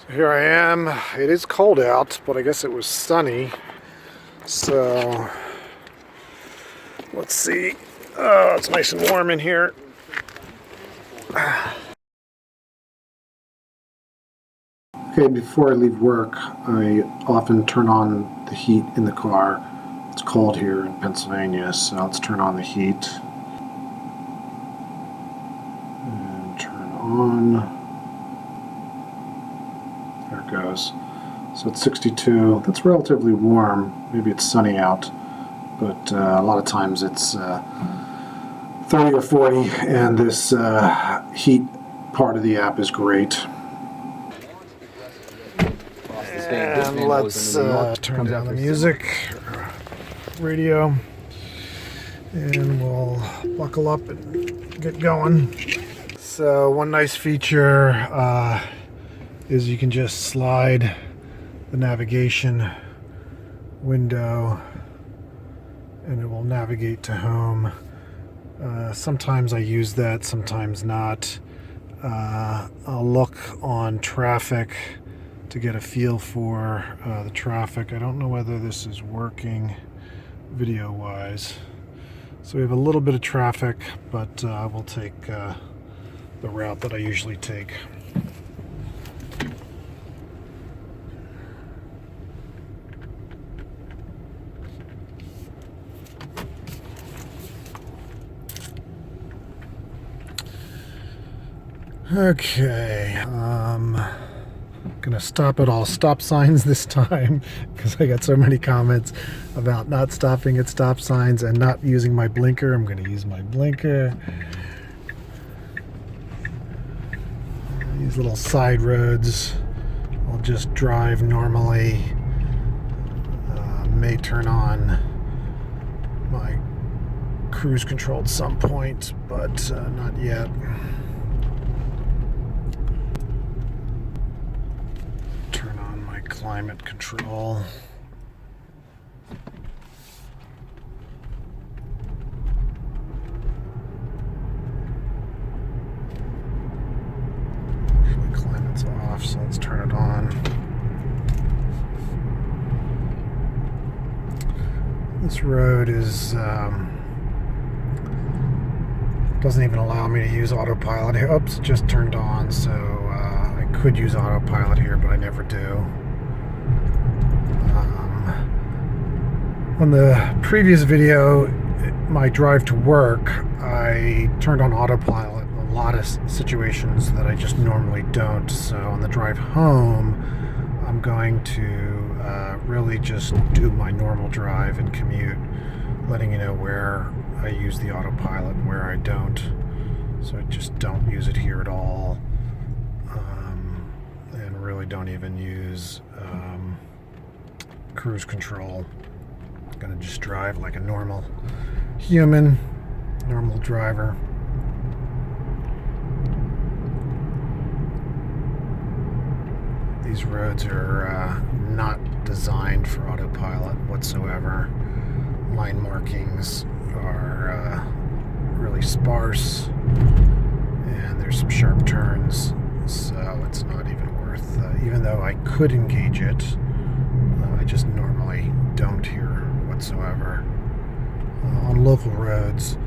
So here I am. It is cold out, but I guess it was sunny. So let's see. Oh, it's nice and warm in here. Okay, before I leave work, I often turn on the heat in the car. It's cold here in Pennsylvania, so let's turn on the heat. And turn on. There it goes. So it's 62. That's relatively warm. Maybe it's sunny out, but a lot of times it's 30 or 40, and this heat part of the app is great. And let's turn down the music, radio, and we'll buckle up and get going. So one nice feature is you can just slide the navigation window and it will navigate to home. Sometimes I use that, sometimes not. I'll look on traffic to get a feel for the traffic. I don't know whether this is working video wise. So we have a little bit of traffic, but we'll take the route that I usually take. Okay, gonna stop at all stop signs this time because I got so many comments about not stopping at stop signs and not using my blinker. I'm gonna use my blinker. These little side roads, I'll just drive normally. May turn on my cruise control at some point, but not yet. Climate control. Actually, climate's off, so let's turn it on. This road is doesn't even allow me to use autopilot here. Oops, it just turned on, so I could use autopilot here, but I never do. On the previous video, my drive to work, I turned on autopilot in a lot of situations that I just normally don't. So on the drive home, I'm going to really just do my normal drive and commute, letting you know where I use the autopilot and where I don't. So I just don't use it here at all, and really don't even use cruise control. Gonna just drive like a normal human, normal driver. These roads are not designed for autopilot whatsoever. Line markings are really sparse, and there's some sharp turns, so it's not even worth, even though I could engage it, I just normally don't here whatsoever. On local roads,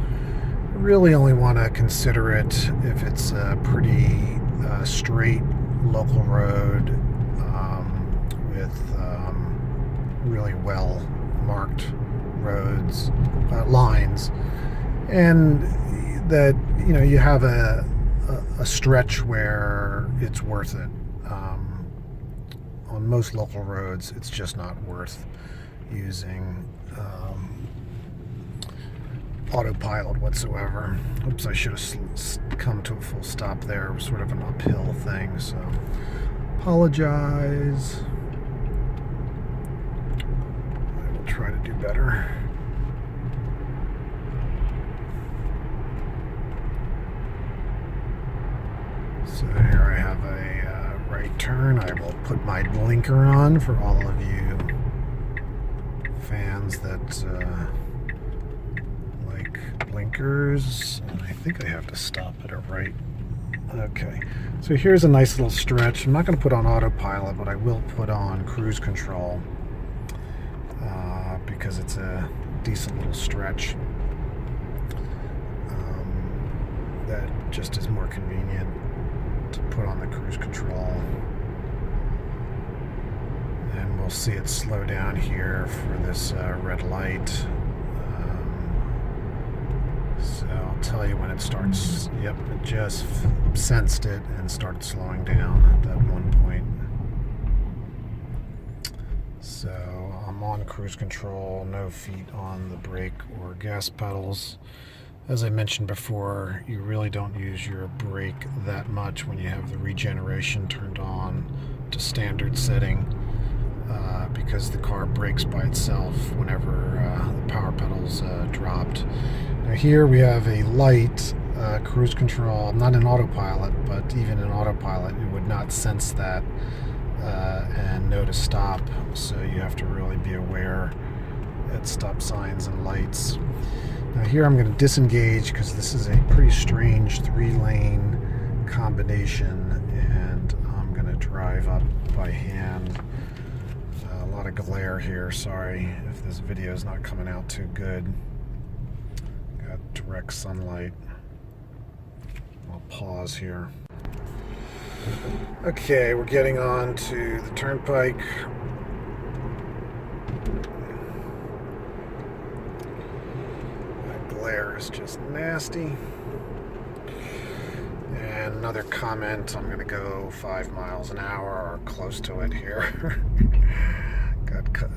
I really only want to consider it if it's a pretty straight local road with really well marked roads, lines, and that you have a stretch where it's worth it. On most local roads, it's just not worth using autopilot whatsoever. Oops, I should have come to a full stop there. It was sort of an uphill thing, so apologize. I will try to do better. So here I have a right turn. I will put my blinker on for all of you fans that like blinkers. And I think I have to stop at a right Okay, so here's a nice little stretch. I'm not going to put on autopilot, but I will put on cruise control because it's a decent little stretch. That just is more convenient to put on the cruise control. And we'll see it slow down here for this red light. So I'll tell you when it starts. Yep, it just sensed it and started slowing down at that one point. So I'm on cruise control, no feet on the brake or gas pedals. As I mentioned before, you really don't use your brake that much when you have the regeneration turned on to standard setting because the car brakes by itself whenever the power pedal's dropped. Now here we have a light cruise control. I'm not in autopilot, but even in autopilot it would not sense that and know to stop, so you have to really be aware at stop signs and lights. Now here I'm going to disengage because this is a pretty strange 3-lane combination, and I'm going to drive up by hand. A lot of glare here, sorry if this video is not coming out too good. Got direct sunlight. I'll pause here. Okay, we're getting on to the turnpike. Glare is just nasty. And another comment, I'm going to go 5 miles an hour or close to it here.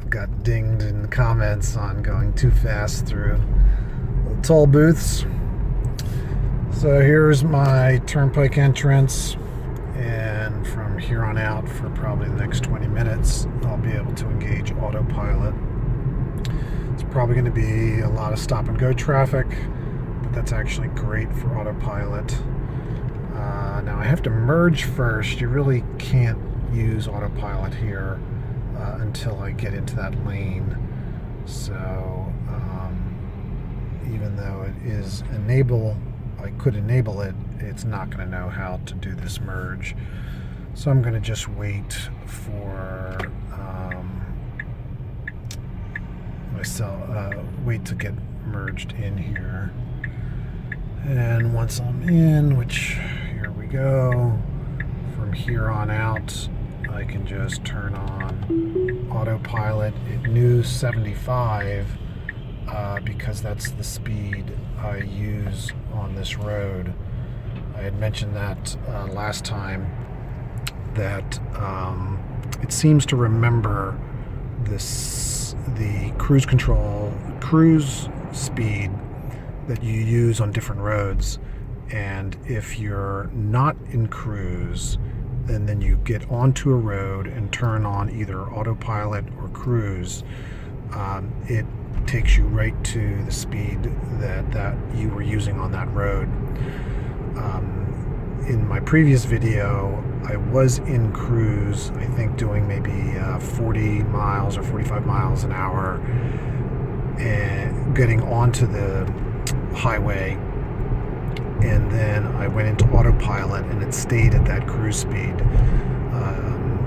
got dinged in the comments on going too fast through the toll booths. So here's my turnpike entrance, and from here on out for probably the next 20 minutes I'll be able to engage autopilot. It's probably going to be a lot of stop and go traffic, but that's actually great for autopilot. Now I have to merge first. You really can't use autopilot here until I get into that lane. So even though it is I could enable it, it's not going to know how to do this merge. So I'm going to just wait for wait to get merged in here. And once I'm in, which here we go, from here on out I can just turn on autopilot. It knew 75 because that's the speed I use on this road. I had mentioned that last time, that it seems to remember the cruise speed that you use on different roads, and if you're not in cruise and then you get onto a road and turn on either autopilot or cruise, it takes you right to the speed that you were using on that road. In my previous video, I was in cruise, I think doing maybe 40 miles or 45 miles an hour, and getting onto the highway, and then I went into autopilot and it stayed at that cruise speed.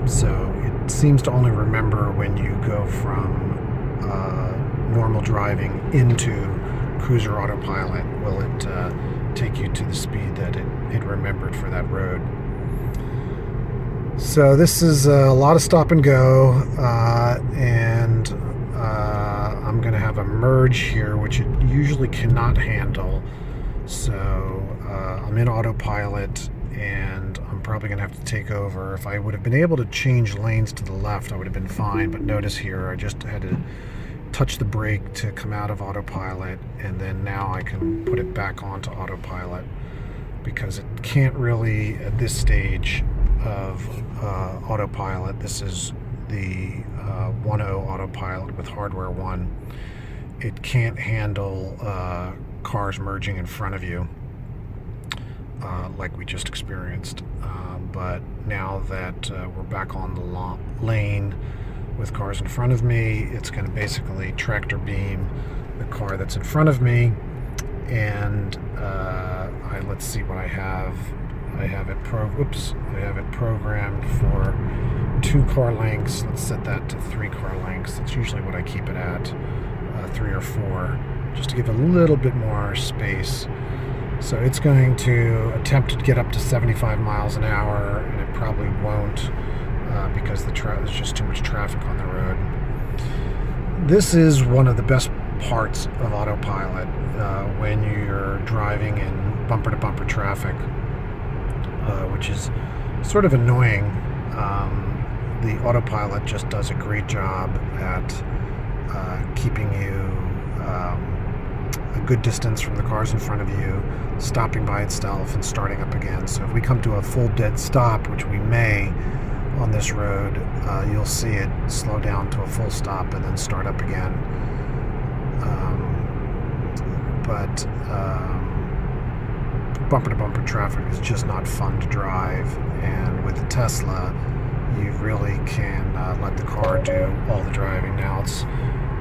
So it seems to only remember when you go from normal driving into cruise or autopilot will it take you to the speed that it remembered for that road. So this is a lot of stop and go, and I'm going to have a merge here, which it usually cannot handle. So I'm in autopilot, and I'm probably going to have to take over. If I would have been able to change lanes to the left, I would have been fine. But notice here, I just had to touch the brake to come out of autopilot, and then now I can put it back onto autopilot, because it can't really, at this stage of autopilot, this is the 1.0 autopilot with hardware 1, it can't handle cars merging in front of you like we just experienced. But now that we're back on the lane with cars in front of me, it's going to basically tractor beam the car that's in front of me. And let's see what I have. I have it programmed for 2 car lengths. Let's set that to 3 car lengths. That's usually what I keep it at, 3 or 4, just to give a little bit more space. So it's going to attempt to get up to 75 miles an hour, and it probably won't because there's just too much traffic on the road. This is one of the best parts of Autopilot when you're driving in bumper-to-bumper traffic, which is sort of annoying. The Autopilot just does a great job at keeping you a good distance from the cars in front of you, stopping by itself and starting up again. So if we come to a full dead stop, which we may on this road, you'll see it slow down to a full stop and then start up again. But bumper-to-bumper traffic is just not fun to drive, and with the Tesla, you really can let the car do all the driving. Now it's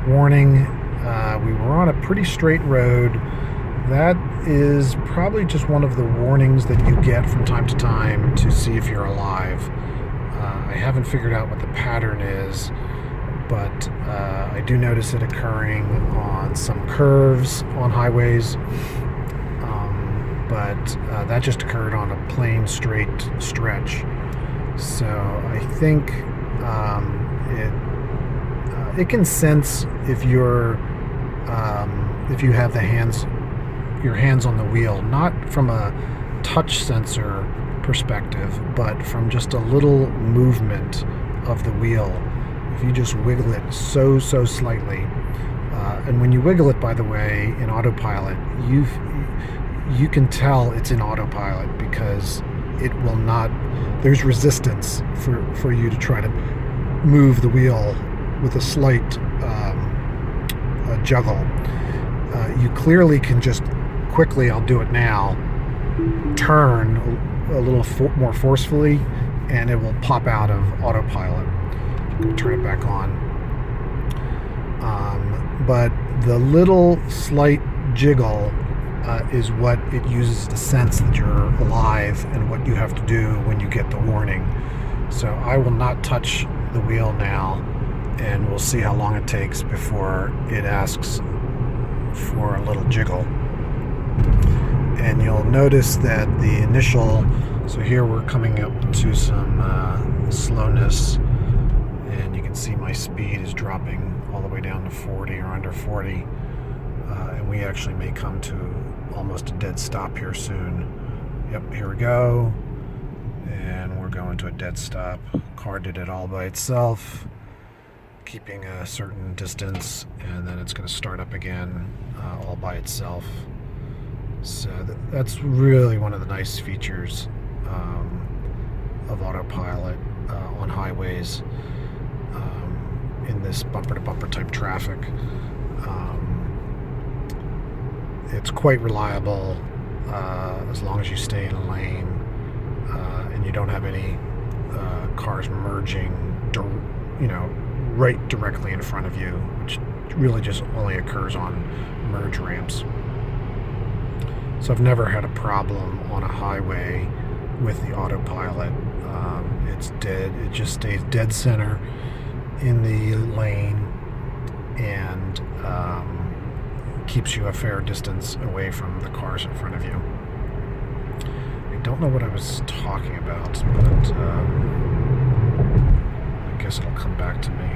warning, we were on a pretty straight road. That is probably just one of the warnings that you get from time to time to see if you're alive. I haven't figured out what the pattern is, but I do notice it occurring on some curves on highways, but that just occurred on a plain straight stretch. So I think it can sense if you have your hands on the wheel, not from a touch sensor perspective, but from just a little movement of the wheel. If you just wiggle it so slightly, and when you wiggle it, by the way, in Autopilot, you can tell it's in Autopilot because it will not. There's resistance for you to try to move the wheel with a slight juggle. You clearly can just quickly, I'll do it now, turn a little more forcefully, and it will pop out of Autopilot. I'm going to turn it back on. But the little slight jiggle is what it uses to sense that you're alive and what you have to do when you get the warning. So I will not touch the wheel now, and we'll see how long it takes before it asks for a little jiggle. And you'll notice that the initial, so here we're coming up to some slowness, and you can see my speed is dropping all the way down to 40 or under 40, and we actually may come to almost a dead stop here soon. Yep, here we go, and we're going to a dead stop. Car did it all by itself, keeping a certain distance, and then it's going to start up again all by itself. So that's really one of the nice features of Autopilot on highways in this bumper-to-bumper type traffic. It's quite reliable as long as you stay in a lane and you don't have any cars merging, right directly in front of you, which really just only occurs on merge ramps. So I've never had a problem on a highway with the Autopilot. It's dead. It just stays dead center in the lane and keeps you a fair distance away from the cars in front of you. I don't know what I was talking about, but I guess it'll come back to me.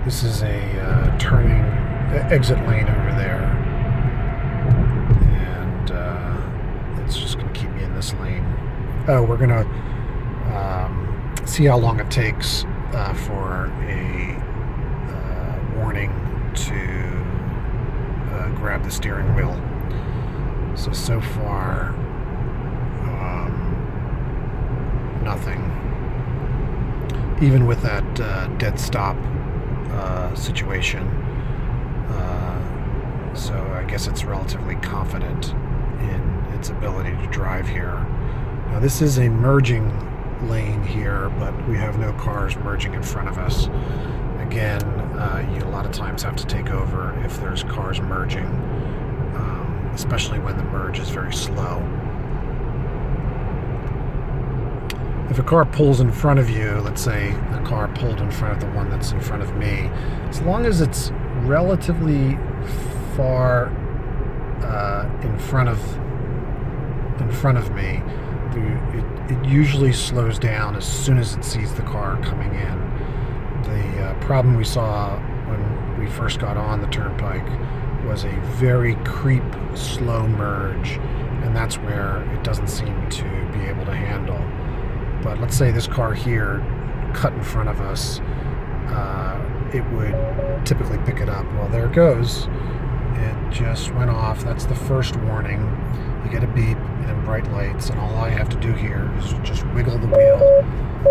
This is a turning exit lane over there. It's just going to keep me in this lane. Oh, we're going to see how long it takes for a warning to grab the steering wheel. So far, nothing. Even with that dead stop situation. So I guess it's relatively confident in its ability to drive here. Now this is a merging lane here, but we have no cars merging in front of us. Again, you a lot of times have to take over if there's cars merging, especially when the merge is very slow. if a car pulls in front of you, let's say the car pulled in front of the one that's in front of me, as long as it's relatively far in front of me, it usually slows down as soon as it sees the car coming in. The problem we saw when we first got on the turnpike was a very creep, slow merge, and that's where it doesn't seem to be able to handle. But let's say this car here cut in front of us, it would typically pick it up. Well, there it goes. It just went off. That's the first warning. You get a beep and bright lights, and all I have to do here is just wiggle the wheel.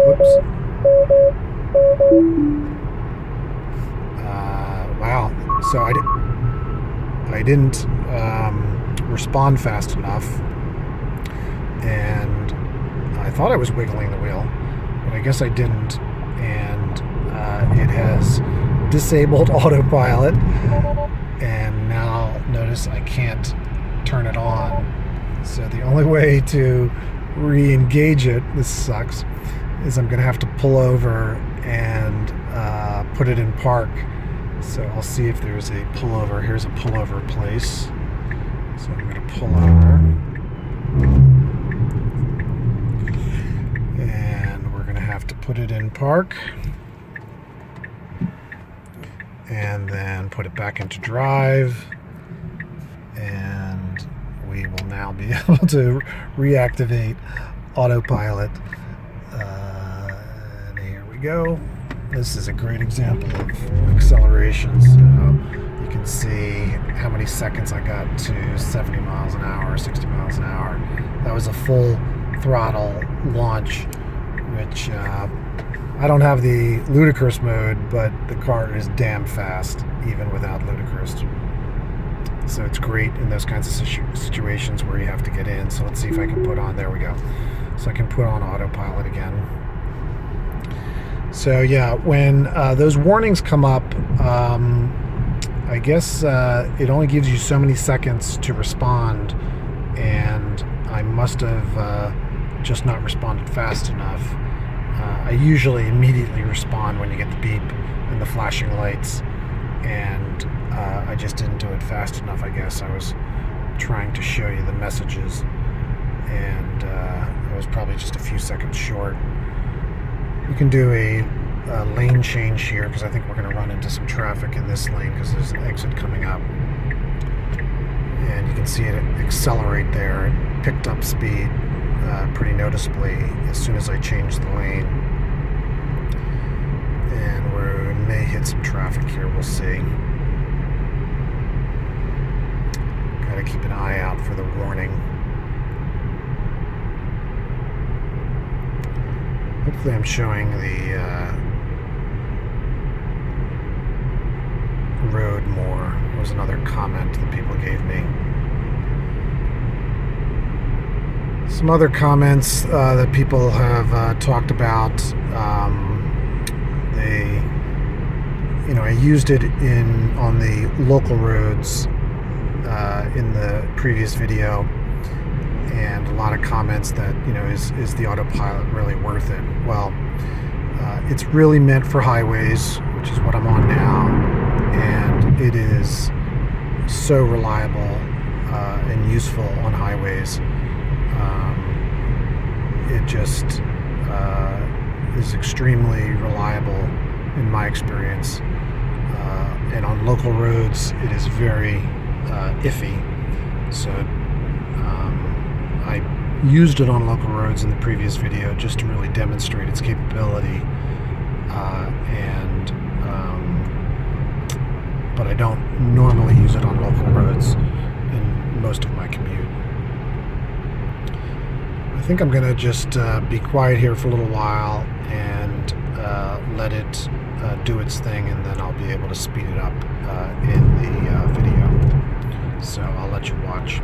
Whoops. Wow. So I didn't respond fast enough, and I thought I was wiggling the wheel, but I guess I didn't, and it has disabled autopilot, and now notice I can't turn it on. So the only way to re-engage it, this sucks, is I'm going to have to pull over and put it in park. So I'll see if there's a pullover. Here's a pullover place. So I'm going to pull over. And we're going to have to put it in park. And then put it back into drive. And we will now be able to reactivate autopilot. And here we go. This is a great example of acceleration. So you can see how many seconds I got to 70 miles an hour, 60 miles an hour. That was a full throttle launch, which I don't have the ludicrous mode, but the car is damn fast, even without ludicrous. So it's great in those kinds of situations where you have to get in. So let's see if I can put on, there we go. So I can put on autopilot again. So yeah, when those warnings come up, I guess it only gives you so many seconds to respond, and I must have just not responded fast enough. I usually immediately respond when you get the beep and the flashing lights, and I just didn't do it fast enough, I guess. I was trying to show you the messages, and I was probably just a few seconds short. You can do a lane change here, because I think we're going to run into some traffic in this lane because there's an exit coming up. And you can see it accelerate there. It picked up speed pretty noticeably as soon as I changed the lane. And we may hit some traffic here, we'll see. Got to keep an eye out for the warning. Hopefully I'm showing the road more. There was another comment that people gave me. Some other comments that people have talked about. I used it on the local roads in the previous video, and a lot of comments that, is the autopilot really worth it? Well, it's really meant for highways, which is what I'm on now, and it is so reliable and useful on highways. It just is extremely reliable in my experience, and on local roads it is very iffy. So I used it on local roads in the previous video just to really demonstrate its capability, but I don't normally use it on local roads in most of my commute. I think I'm going to just be quiet here for a little while and let it do its thing, and then I'll be able to speed it up in the video. So I'll let you watch.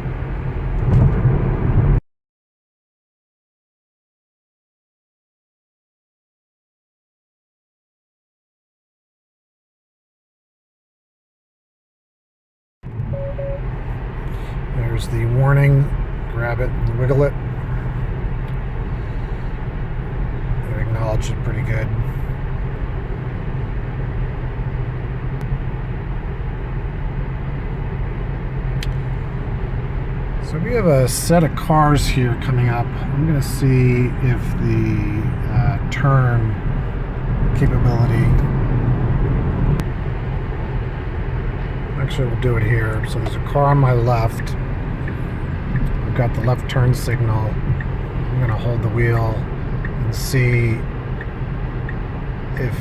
There's the warning. Grab it and wiggle it. switched it pretty good. So we have a set of cars here coming up. I'm going to see if the turn capability. Actually, we'll do it here. So there's a car on my left. I've got the left turn signal. I'm going to hold the wheel and see if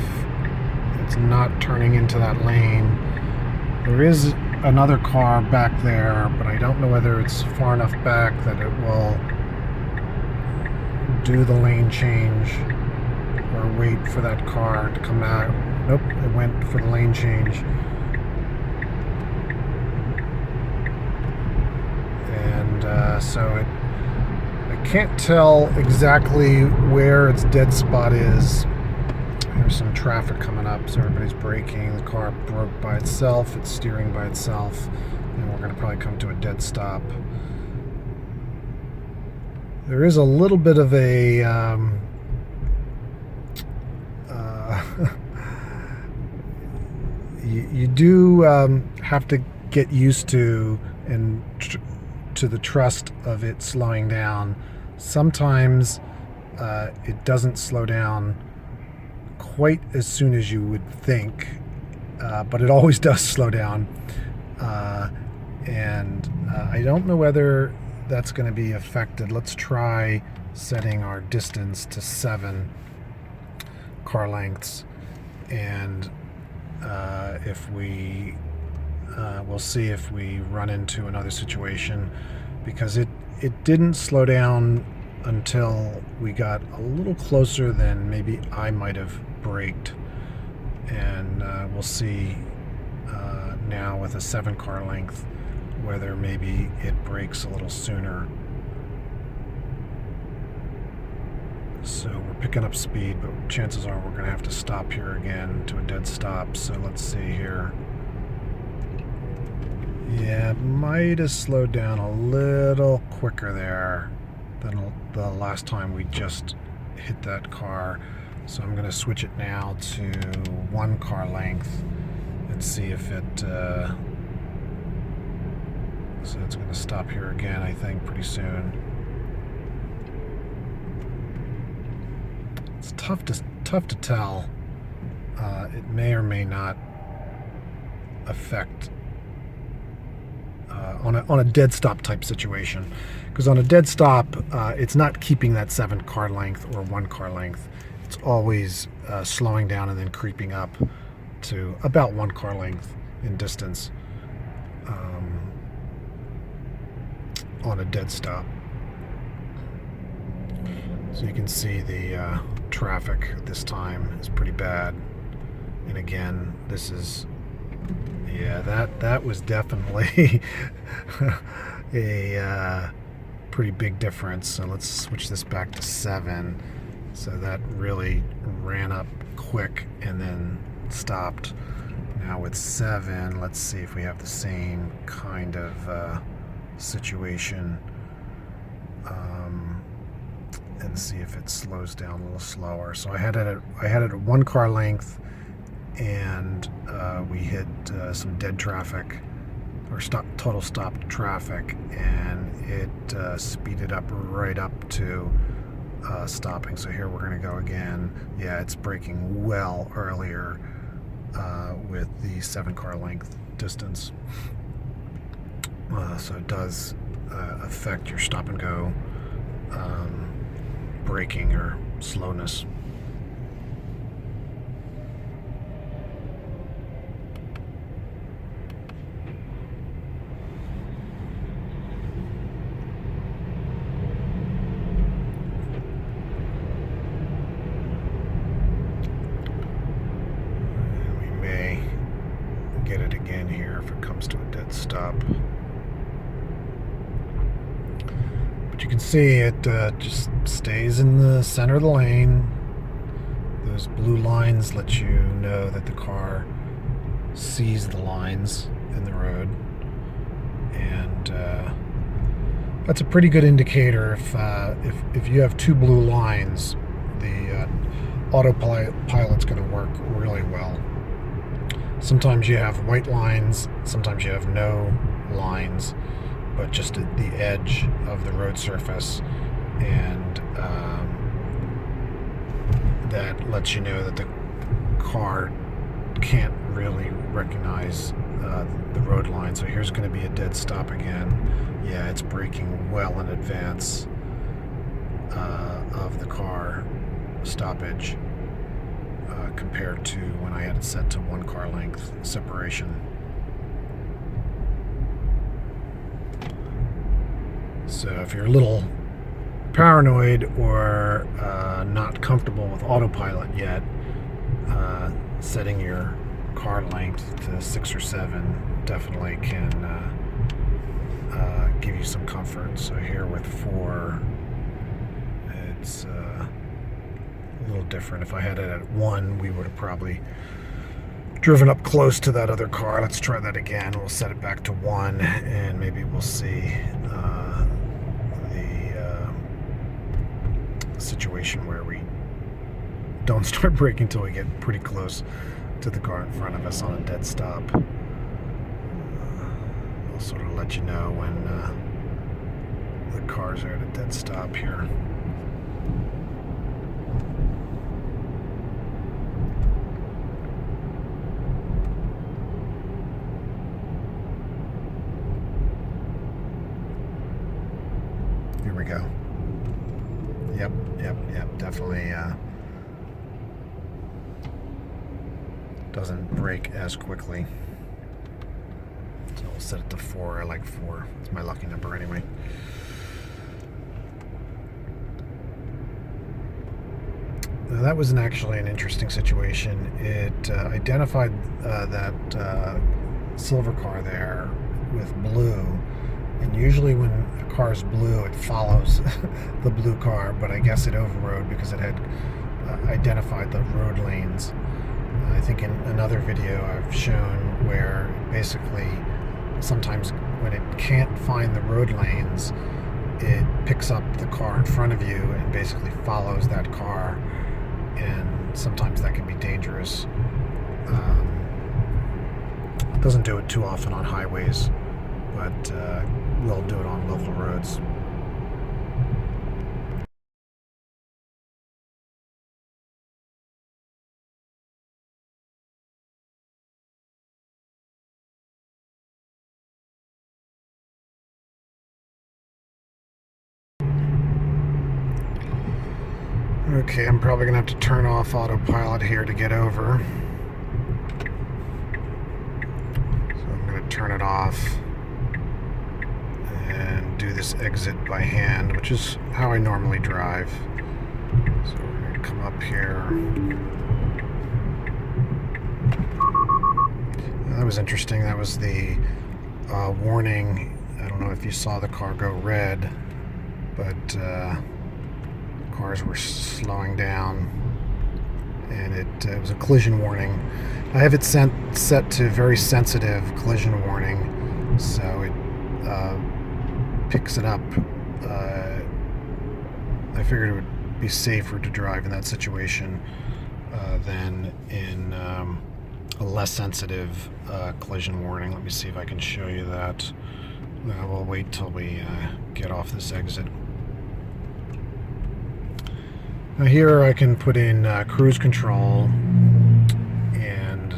it's not turning into that lane. There is another car back there, but I don't know whether it's far enough back that it will do the lane change or wait for that car to come out. Nope, it went for the lane change. And so I can't tell exactly where its dead spot is. There's some traffic coming up, so everybody's braking. The car broke by itself, it's steering by itself, and we're going to probably come to a dead stop. There is a little bit of a you do have to get used to and to the trust of it slowing down. Sometimes it doesn't slow down quite as soon as you would think, but it always does slow down. And I don't know whether that's going to be affected. Let's try setting our distance to 7 car lengths, and if we we'll see if we run into another situation, because it didn't slow down until we got a little closer than maybe I might have braked. And we'll see now with a 7 car length whether maybe it brakes a little sooner. So we're picking up speed, but chances are we're going to have to stop here again to a dead stop. So let's see here. Yeah, it might have slowed down a little quicker there than the last time we just hit that car. So I'm going to switch it now to 1 car length and see if it so it's going to stop here again, I think, pretty soon. It's tough to tell. It may or may not affect on a dead stop type situation, because on a dead stop it's not keeping that 7 car length or 1 car length. It's always slowing down and then creeping up to about 1 car length in distance on a dead stop. So you can see the traffic this time is pretty bad. And again, this is, yeah, that was definitely a pretty big difference. So let's switch this back to 7. So that really ran up quick and then stopped. Now with 7, let's see if we have the same kind of situation, and see if it slows down a little slower. So I had it at 1 car length, and we hit some dead traffic, or total stopped traffic, and it speeded up right up to stopping. So here we're going to go again. Yeah, it's braking well earlier with the 7 car length distance. So it does affect your stop and go braking or slowness. We may get it again here if it comes to a dead stop. You can see it just stays in the center of the lane. Those blue lines let you know that the car sees the lines in the road, and that's a pretty good indicator. If you have 2 blue lines, the Autopilot's going to work really well. Sometimes you have white lines, sometimes you have no lines, but just at the edge of the road surface, and that lets you know that the car can't really recognize the road line. So here's going to be a dead stop again. Yeah, it's braking well in advance of the car stoppage compared to when I had it set to 1 car length separation. So if you're a little paranoid or not comfortable with autopilot yet, setting your car length to 6 or 7 definitely can give you some comfort. So here with 4, it's a little different. If I had it at 1, we would have probably driven up close to that other car. Let's try that again. We'll set it back to 1, and maybe we'll see the situation where we don't start braking until we get pretty close to the car in front of us on a dead stop. I'll sort of let you know when the cars are at a dead stop here. Here we go. Yep. Definitely doesn't brake as quickly. So I'll set it to 4. I like 4. It's my lucky number anyway. Now that was actually an interesting situation. It identified that silver car there with blue. And usually when a car is blue, it follows the blue car, but I guess it overrode because it had identified the road lanes. I think in another video I've shown where basically sometimes when it can't find the road lanes, it picks up the car in front of you and basically follows that car, and sometimes that can be dangerous. It doesn't do it too often on highways, but we'll do it on local roads. Okay, I'm probably going to have to turn off autopilot here to get over. So I'm going to turn it off and do this exit by hand, which is how I normally drive. So we're going to come up here. That was interesting. That was the warning. I don't know if you saw the car go red, but cars were slowing down, and it was a collision warning. I have it set to very sensitive collision warning, so it picks it up. I figured it would be safer to drive in that situation than in a less sensitive collision warning. Let me see if I can show you that. We'll wait till we get off this exit. Now here I can put in cruise control, and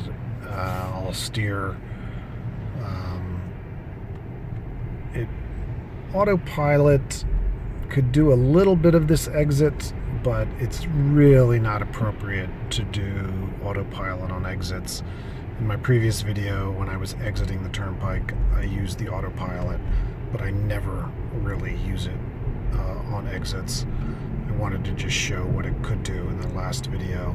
I'll steer. Autopilot could do a little bit of this exit, but it's really not appropriate to do autopilot on exits. In my previous video, when I was exiting the turnpike, I used the autopilot, but I never really use it on exits. I wanted to just show what it could do in the last video.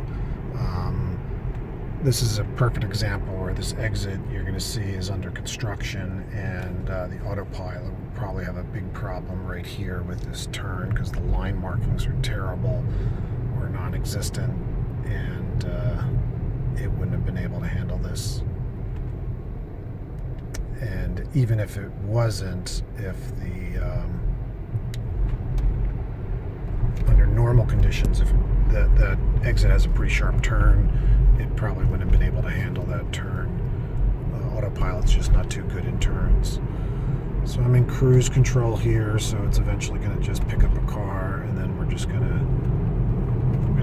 This is a perfect example where this exit you're going to see is under construction, and the autopilot will probably have a big problem right here with this turn because the line markings are terrible or non-existent, and it wouldn't have been able to handle this. And even if it wasn't, if the under normal conditions, if that exit has a pretty sharp turn. It probably wouldn't have been able to handle that turn. Autopilot's just not too good in turns. So I'm in cruise control here, so it's eventually going to just pick up a car, and then I'm going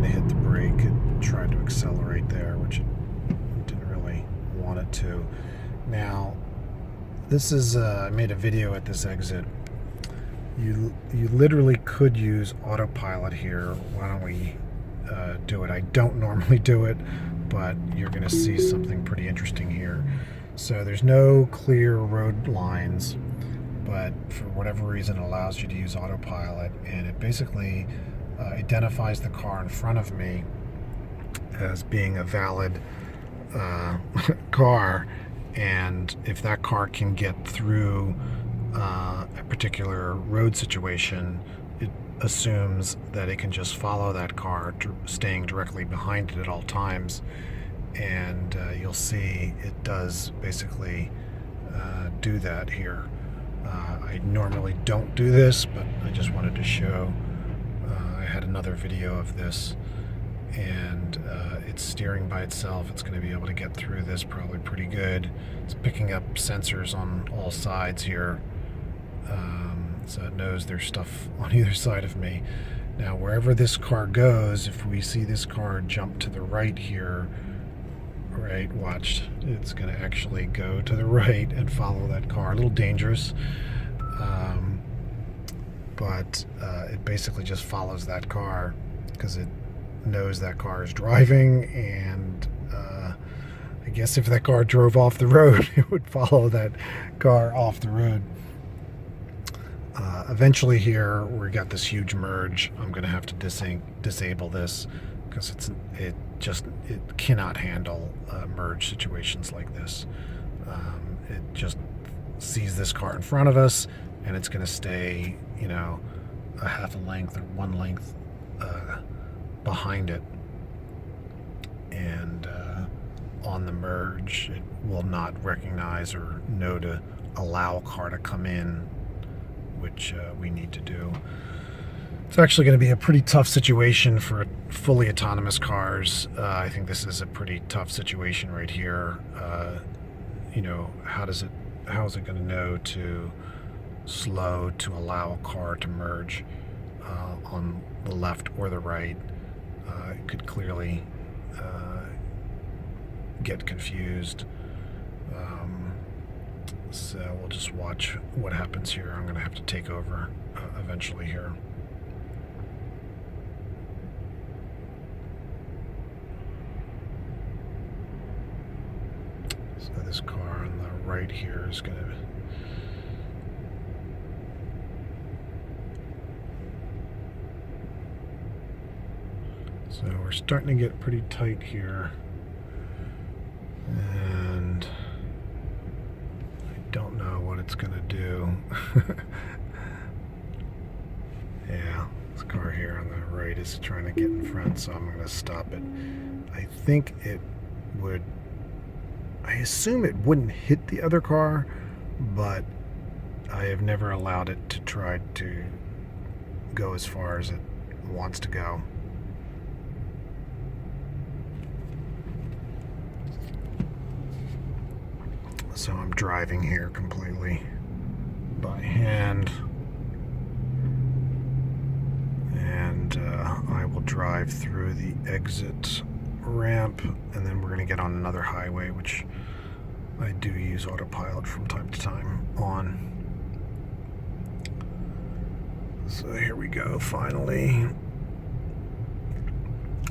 to hit the brake and try to accelerate there, which it didn't really want it to. Now, this is I made a video at this exit. You literally could use Autopilot here. Why don't we do it? I don't normally do it, but you're going to see something pretty interesting here. So there's no clear road lines, but for whatever reason it allows you to use Autopilot, and it basically identifies the car in front of me as being a valid car, and if that car can get through a particular road situation, it assumes that it can just follow that car, staying directly behind it at all times. And you'll see it does basically do that here. I normally don't do this, but I just wanted to show. I had another video of this, and it's steering by itself. It's going to be able to get through this probably pretty good. It's picking up sensors on all sides here, so it knows there's stuff on either side of me. Now, wherever this car goes, if we see this car jump to the right here, right, watch, it's going to actually go to the right and follow that car. A little dangerous, but it basically just follows that car because it knows that car is driving, and I guess if that car drove off the road, it would follow that car off the road. Eventually here, we got this huge merge. I'm going to have to disable this because it cannot handle merge situations like this. It just sees this car in front of us, and it's going to stay, a half a length or one length behind it. And on the merge, it will not recognize or know to allow a car to come in, which we need to do. It's actually going to be a pretty tough situation for fully autonomous cars. I think this is a pretty tough situation right here. How is it going to know to slow to allow a car to merge on the left or the right? It could clearly get confused. So we'll just watch what happens here. I'm going to have to take over eventually here. So this car on the right here is going to So we're starting to get pretty tight here, and I don't know what it's going to do. Yeah, this car here on the right is trying to get in front, so I'm going to stop it. I think it would, I assume it wouldn't hit the other car, but I have never allowed it to try to go as far as it wants to go. So I'm driving here completely by hand, and I will drive through the exit ramp, and then we're going to get on another highway, which I do use Autopilot from time to time on. So here we go, finally.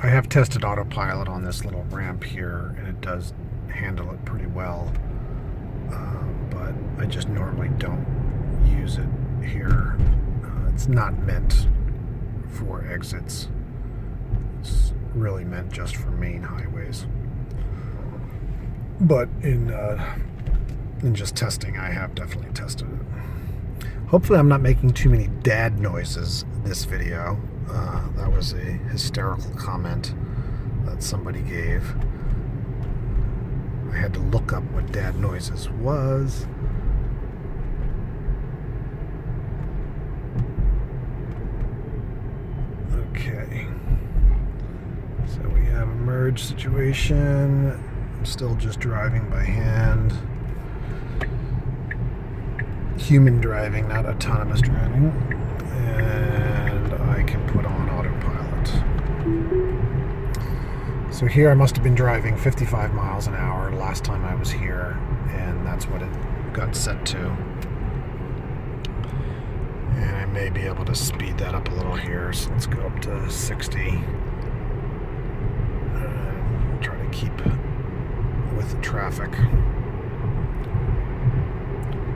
I have tested Autopilot on this little ramp here, and it does handle it pretty well. But I just normally don't use it here. It's not meant for exits. It's really meant just for main highways. But in just testing, I have definitely tested it. Hopefully I'm not making too many dad noises this video. That was a hysterical comment that somebody gave. I had to look up what dad noises was. Okay. merge situation. I'm still just driving by hand. Human driving, not autonomous driving. And I can put on autopilot. So here I must have been driving 55 miles an hour last time I was here, and that's what it got set to. And I may be able to speed that up a little here, so let's go up to 60. And try to keep with the traffic.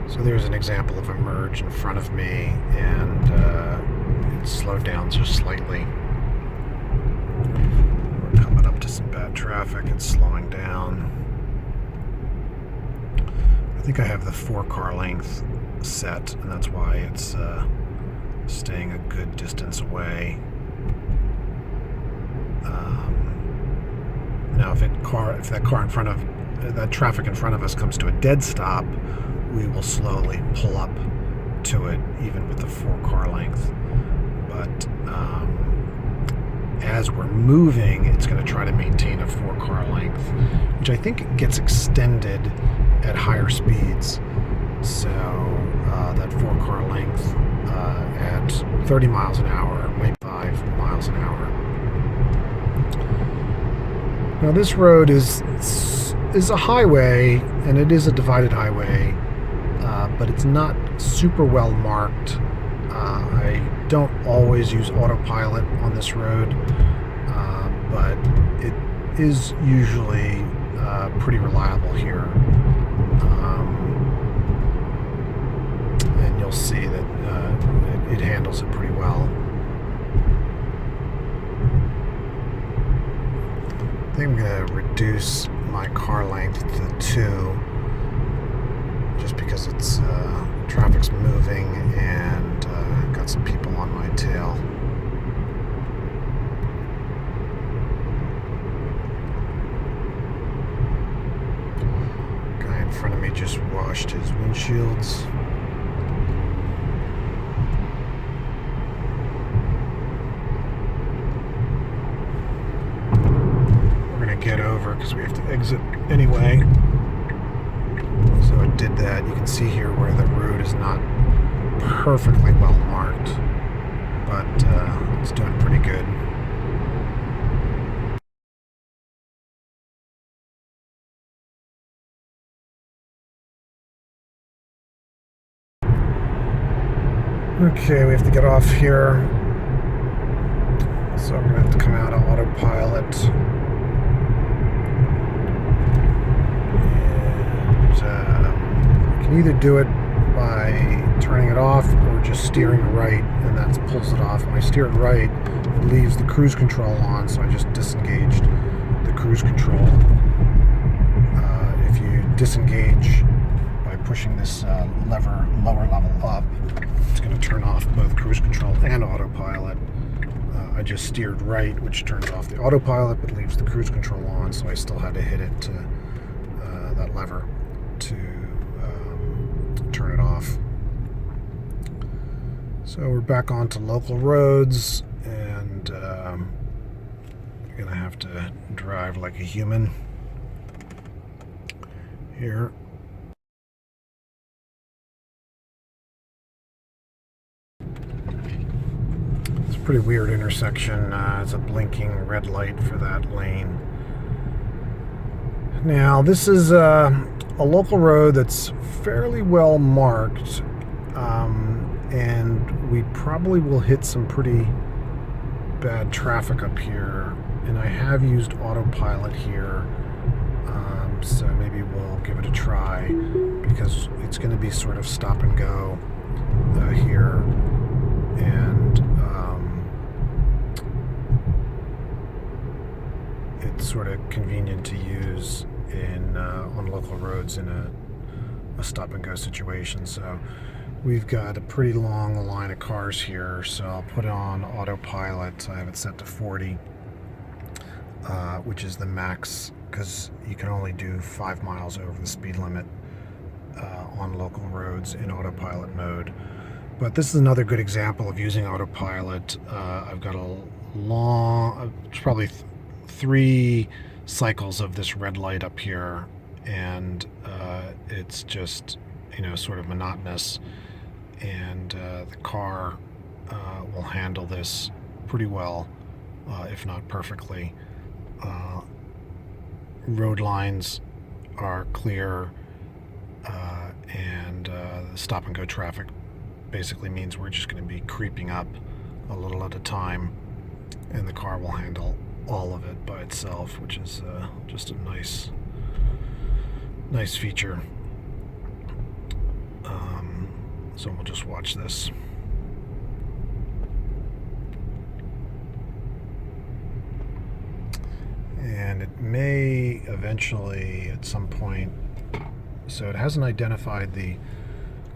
So there's an example of a merge in front of me, and it slowed down just slightly. We're coming up to some bad traffic. It's slowing down. I think I have the 4-car length set, and that's why it's staying a good distance away. Now, if that car in front of that traffic in front of us comes to a dead stop, we will slowly pull up to it, even with the 4-car length. But as we're moving, it's going to try to maintain a 4-car length, which I think gets extended at higher speeds. So that 4-car length at 30 miles an hour, maybe 5 miles an hour. Now this road is a highway, and it is a divided highway, but it's not super well marked. I don't always use autopilot on this road, but it is usually pretty reliable here. And you'll see that it handles it pretty well. I think I'm going to reduce my car length to 2, just because it's traffic's moving and got some people on my tail. Guy in front of me just washed his windshields. Get over because we have to exit anyway. So it did that. You can see here where the road is not perfectly well marked, but it's doing pretty good. Okay, we have to get off here. So I'm going to have to come out of autopilot. You can either do it by turning it off or just steering right, and that pulls it off. When I steer it right, it leaves the cruise control on, so I just disengaged the cruise control. If you disengage by pushing this lever lower level up, it's going to turn off both cruise control and autopilot. I just steered right, which turns off the autopilot but leaves the cruise control on, so I still had to hit it to that lever to turn it off. So we're back onto local roads, and you're gonna have to drive like a human here. It's a pretty weird intersection. It's a blinking red light for that lane. Now this is a local road that's fairly well marked, and we probably will hit some pretty bad traffic up here, and I have used autopilot here, so maybe we'll give it a try, because it's going to be sort of stop and go here, and it's sort of convenient to use in on local roads in a stop and go situation. So we've got a pretty long line of cars here, so I'll put it on autopilot. I have it set to 40, which is the max, because you can only do 5 miles over the speed limit on local roads in autopilot mode. But this is another good example of using autopilot. I've got a long, it's probably 3 cycles of this red light up here, and it's just, sort of monotonous. And the car will handle this pretty well, if not perfectly. Road lines are clear, and the stop and go traffic basically means we're just going to be creeping up a little at a time, and the car will handle all of it by itself, which is just a nice feature. So we'll just watch this. And it may eventually, at some point, so it hasn't identified the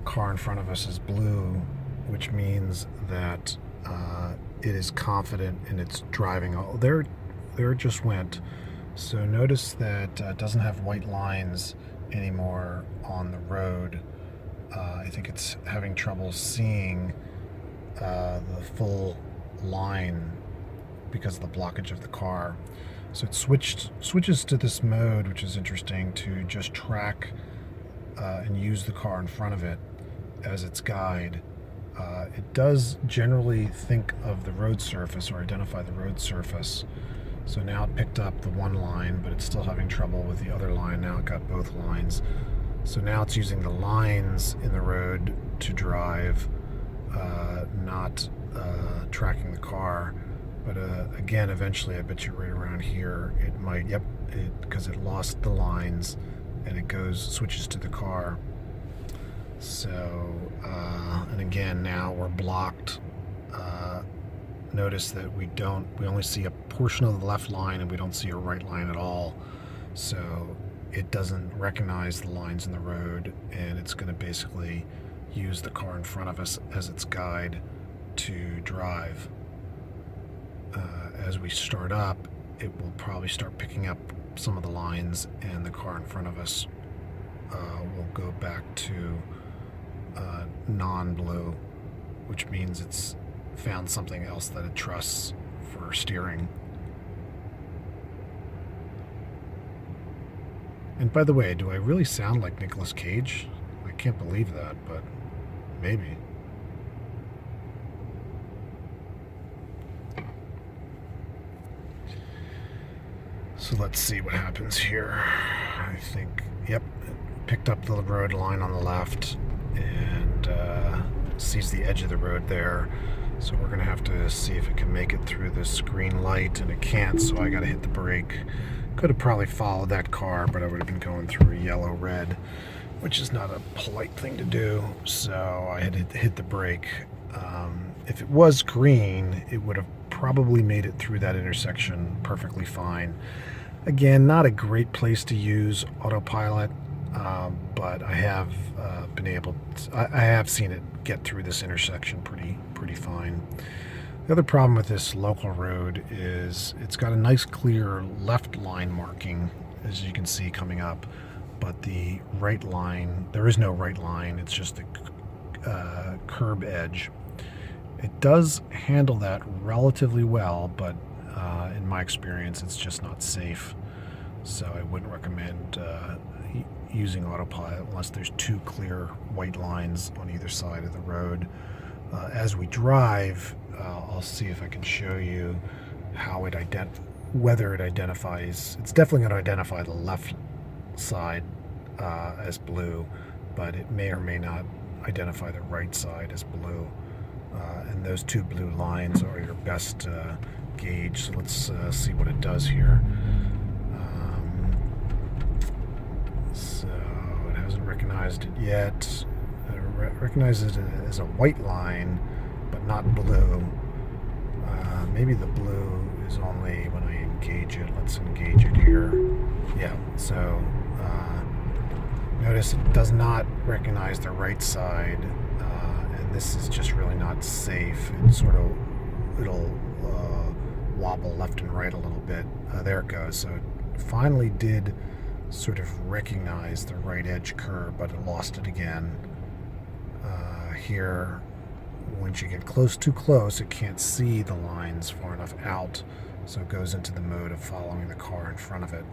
car in front of us as blue, which means that it is confident in its driving. Oh, there it just went. So notice that it doesn't have white lines anymore on the road. I think it's having trouble seeing the full line because of the blockage of the car. So it switches to this mode, which is interesting, to just track and use the car in front of it as its guide. It does generally think of the road surface or identify the road surface. So now it picked up the one line, but it's still having trouble with the other line. Now it got both lines. So now it's using the lines in the road to drive, not tracking the car. But again, eventually, I bet you right around here, it might, because it lost the lines, and it switches to the car. So, and again, now we're blocked. Notice that we only see a portion of the left line, and we don't see a right line at all. So it doesn't recognize the lines in the road, and it's going to basically use the car in front of us as its guide to drive. As we start up, it will probably start picking up some of the lines, and the car in front of us will go back to non-blue, which means it's found something else that it trusts for steering. And by the way, do I really sound like Nicolas Cage? I can't believe that, but maybe. So let's see what happens here. I think, it picked up the road line on the left and sees the edge of the road there. So we're going to have to see if it can make it through this green light, and it can't, so I got to hit the brake. Could have probably followed that car, but I would have been going through a yellow-red, which is not a polite thing to do, so I had to hit the brake. If it was green, it would have probably made it through that intersection perfectly fine. Again, not a great place to use Autopilot, but I have been able to, I have seen it get through this intersection pretty fine. The other problem with this local road is it's got a nice clear left line marking, as you can see coming up, but the right line, there is no right line, it's just a curb edge. It does handle that relatively well, but in my experience, it's just not safe. So I wouldn't recommend using Autopilot unless there's 2 clear white lines on either side of the road. As we drive, I'll see if I can show you how whether it identifies. It's definitely going to identify the left side as blue, but it may or may not identify the right side as blue. And those 2 blue lines are your best gauge. So let's see what it does here. So it hasn't recognized it yet. It recognizes it as a white line, but not blue. Maybe the blue is only when I engage it. Let's engage it here. Yeah, so notice it does not recognize the right side. This is just really not safe. It'll wobble left and right a little bit. There it goes. So it finally did sort of recognize the right edge curve, but it lost it again. Here, once you get too close, it can't see the lines far enough out So it goes into the mode of following the car in front of it.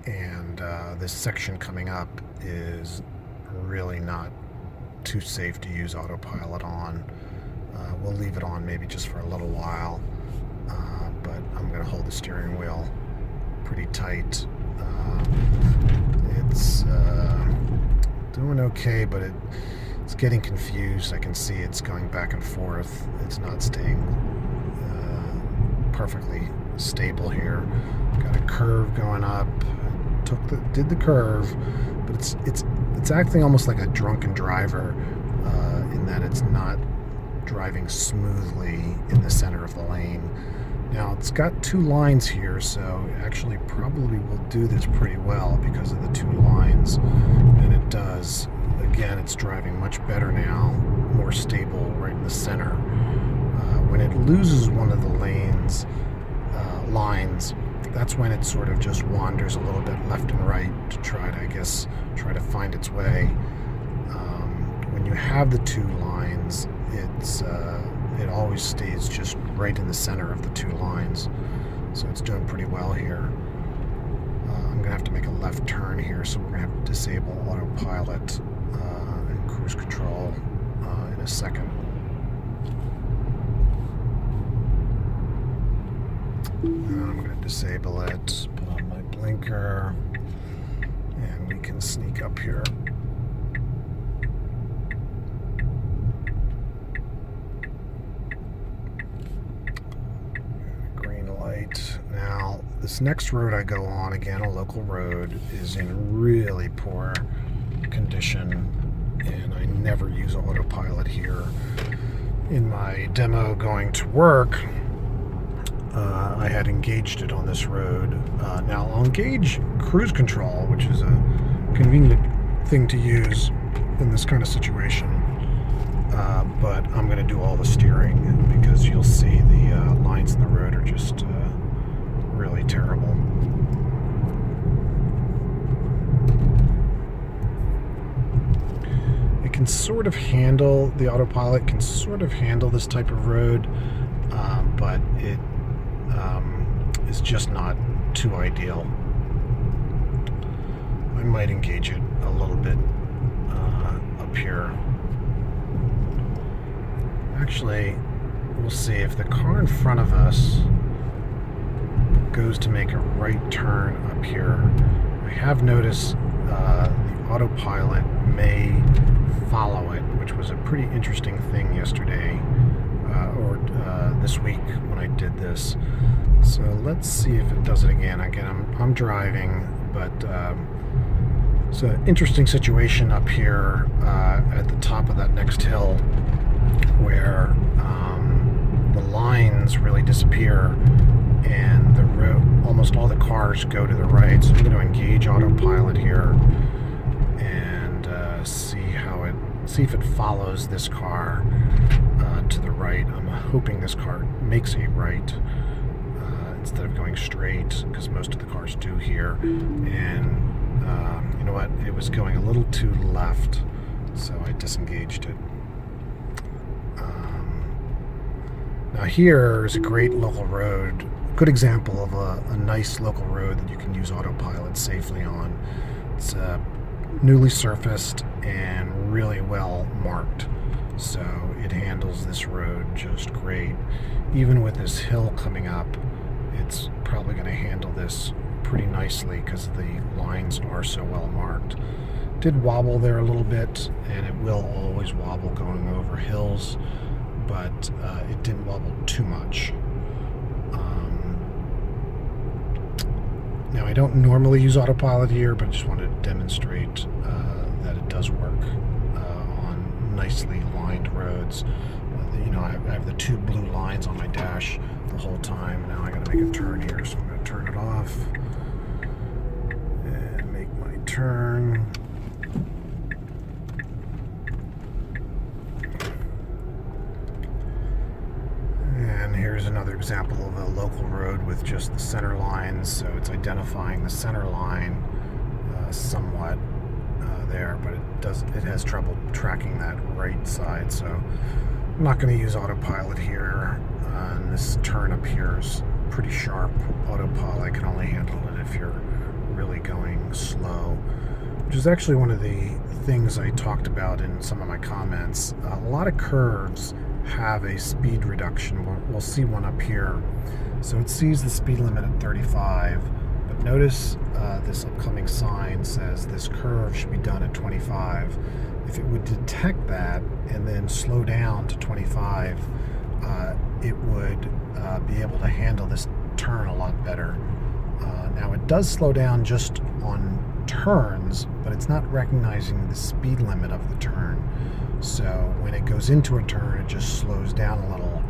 And this section coming up is really not too safe to use autopilot on. We'll leave it on maybe just for a little while, but I'm going to hold the steering wheel pretty tight. It's doing okay, but it's getting confused. I can see it's going back and forth. It's not staying perfectly stable here. Got a curve going up. Did the curve, but it's acting almost like a drunken driver in that it's not driving smoothly in the center of the lane. Now it's got two lines here, so it actually probably will do this pretty well because of the two lines, and it does. Again, it's driving much better now, more stable right in the center. When it loses one of the lines, that's when it sort of just wanders a little bit left and right to try to find its way. When you have the two lines, it always stays just right in the center of the two lines, so it's doing pretty well here. I'm gonna have to make a left turn here, so we're gonna have to disable autopilot and cruise control in a second. I'm going to disable it, put on my blinker, and we can sneak up here. Green light. Now, this next road I go on, again, a local road, is in really poor condition, and I never use autopilot here. In my demo going to work, I had engaged it on this road. Now I'll engage cruise control, which is a convenient thing to use in this kind of situation, but I'm going to do all the steering because you'll see the lines in the road are just really terrible. It can sort of handle, the autopilot can sort of handle this type of road, but it is just not too ideal. I might engage it a little bit up here. Actually, we'll see if the car in front of us goes to make a right turn up here. I have noticed the autopilot may follow it, which was a pretty interesting thing yesterday or this week when I did this. So let's see if it does it again. Again, I'm driving, but it's an interesting situation up here at the top of that next hill where the lines really disappear and the road, almost all the cars go to the right. So I'm going to engage autopilot here and see if it follows this car to the right. I'm hoping this car makes a right instead of going straight, because most of the cars do here. And you know what? It was going a little too left, so I disengaged it. Now here is a great local road, good example of a nice local road that you can use autopilot safely on. It's newly surfaced and really well marked, so it handles this road just great. Even with this hill coming up, it's probably going to handle this pretty nicely because the lines are so well marked. Did wobble there a little bit, and it will always wobble going over hills, but it didn't wobble too much. Now I don't normally use autopilot here, but I just wanted to demonstrate that it does work on nicely lined roads. You know, I have the two blue lines on my dash the whole time. Now I got to make a turn here, so I'm going to turn it off and make my turn. And here's another example of a local road with just the center lines, so it's identifying the center line somewhat there, but it has trouble tracking that right side, so I'm not going to use autopilot here. And this turn up here is pretty sharp. Autopilot can only handle it if you're really going slow, which is actually one of the things I talked about in some of my comments. A lot of curves have a speed reduction. We'll see one up here. So it sees the speed limit at 35, but notice this upcoming sign says this curve should be done at 25. If it would detect that and then slow down to 25, it would be able to handle this turn a lot better. Now it does slow down just on turns, but it's not recognizing the speed limit of the turn. So when it goes into a turn, it just slows down a little,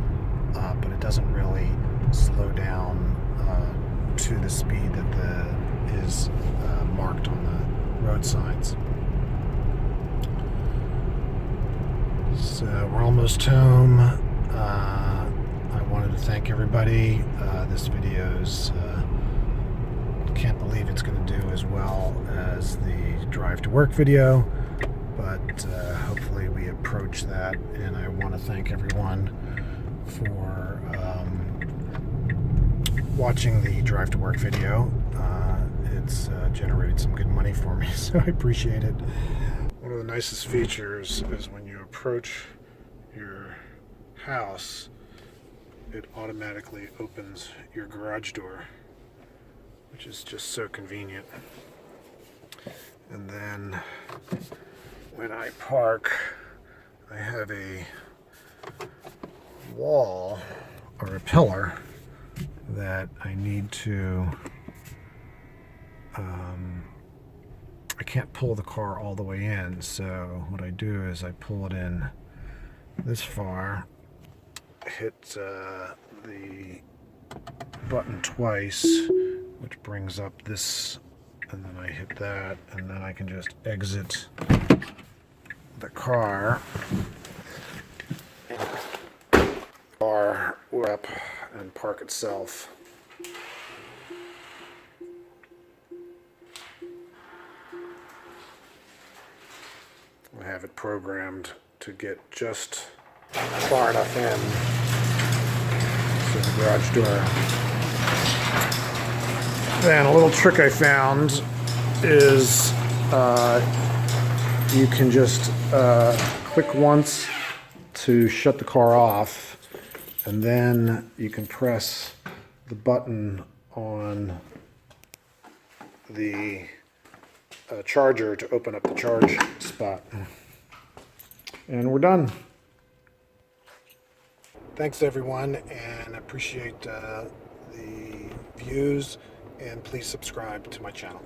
but it doesn't really slow down to the speed that is marked on the road signs. So we're almost home. I wanted to thank everybody. This video's can't believe it's going to do as well as the drive to work video, but hopefully we approach that. And I want to thank everyone for watching the drive to work video. It's generated some good money for me, so I appreciate it. One of the nicest features is when you approach your house, it automatically opens your garage door, which is just so convenient. And then when I park, I have a wall or a pillar that I need to I can't pull the car all the way in, so what I do is I pull it in this far, hit the button twice, which brings up this, and then I hit that, and then I can just exit the car. Car up and park itself. I have it programmed to get just far enough in to the garage door. Then a little trick I found is you can just click once to shut the car off, and then you can press the button on the charger to open up the charge spot. And we're done. Thanks everyone, and appreciate the views, and please subscribe to my channel.